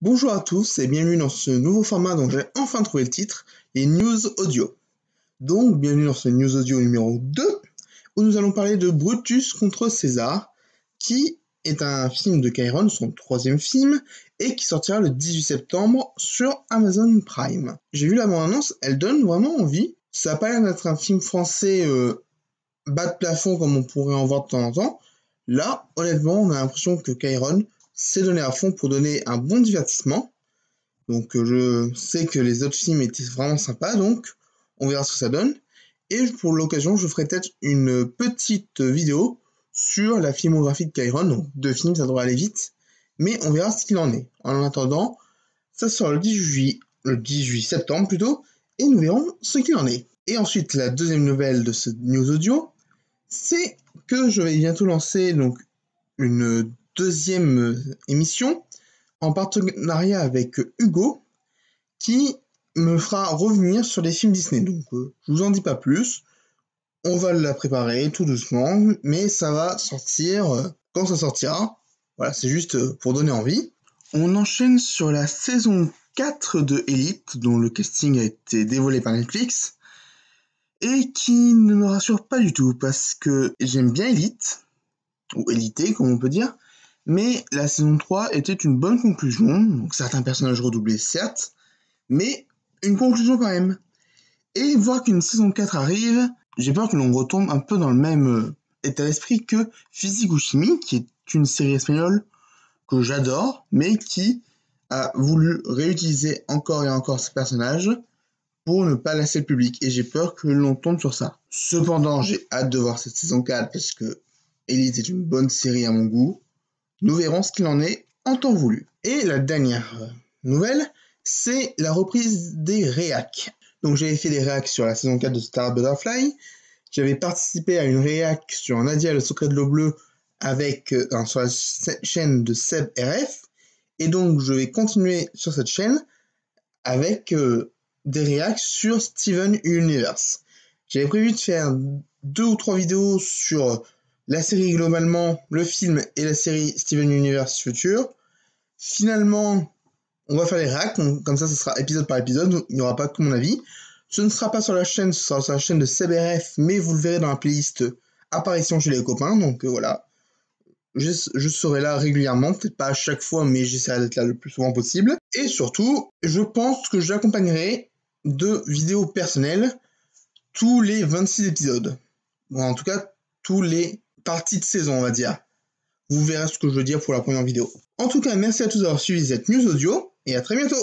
Bonjour à tous et bienvenue dans ce nouveau format dont j'ai enfin trouvé le titre, les news audio. Donc bienvenue dans ce news audio numéro 2 où nous allons parler de Brutus contre César, qui est un film de Cairon, son troisième film, et qui sortira le 18 septembre sur Amazon Prime. J'ai vu la bande-annonce, elle donne vraiment envie. Ça n'a pas l'air d'être un film français bas de plafond comme on pourrait en voir de temps en temps. Là, honnêtement, on a l'impression que Cairon s'est donné à fond pour donner un bon divertissement. Donc je sais que les autres films étaient vraiment sympas, donc on verra ce que ça donne. Et pour l'occasion, je ferai peut-être une petite vidéo sur la filmographie de Cairon. Donc 2 films, ça devrait aller vite. Mais on verra ce qu'il en est. En attendant, ça sort le 18 septembre plutôt, et nous verrons ce qu'il en est. Et ensuite, la deuxième nouvelle de ce news audio, c'est que je vais bientôt lancer donc une deuxième émission en partenariat avec Hugo, qui me fera revenir sur les films Disney. Donc je vous en dis pas plus, on va la préparer tout doucement, mais ça va sortir quand ça sortira. Voilà, c'est juste pour donner envie. On enchaîne sur la saison 4 de Elite, dont le casting a été dévoilé par Netflix, et qui ne me rassure pas du tout, parce que j'aime bien Elite, ou Élité comme on peut dire, mais la saison 3 était une bonne conclusion, donc certains personnages redoublés certes, mais une conclusion quand même. Et voir qu'une saison 4 arrive, j'ai peur que l'on retombe un peu dans le même état d'esprit que Physique ou Chimie, qui est une série espagnole que j'adore, mais qui a voulu réutiliser encore et encore ces personnages pour ne pas lasser le public, et j'ai peur que l'on tombe sur ça. Cependant, j'ai hâte de voir cette saison 4, parce que Elite est une bonne série à mon goût. Nous verrons ce qu'il en est en temps voulu. Et la dernière nouvelle, c'est la reprise des réacs. Donc j'avais fait des réacs sur la saison 4 de Star Butterfly, j'avais participé à une réac sur Nadia le secret de l'eau bleue sur la chaîne de Seb RF, et donc je vais continuer sur cette chaîne avec des réacs sur Steven Universe. J'avais prévu de faire 2 ou 3 vidéos sur la série globalement, le film et la série Steven Universe Future. Finalement, on va faire les réacs, comme ça ce sera épisode par épisode, il n'y aura pas que mon avis. Ce ne sera pas sur la chaîne, ce sera sur la chaîne de CBRF, mais vous le verrez dans la playlist apparition chez les copains, donc voilà. Je serai là régulièrement, peut-être pas à chaque fois, mais j'essaierai d'être là le plus souvent possible. Et surtout, je pense que j'accompagnerai de vidéos personnelles tous les 26 épisodes. Bon, en tout cas, tous les parties de saison, on va dire. Vous verrez ce que je veux dire pour la première vidéo. En tout cas, merci à tous d'avoir suivi cette news audio, et à très bientôt!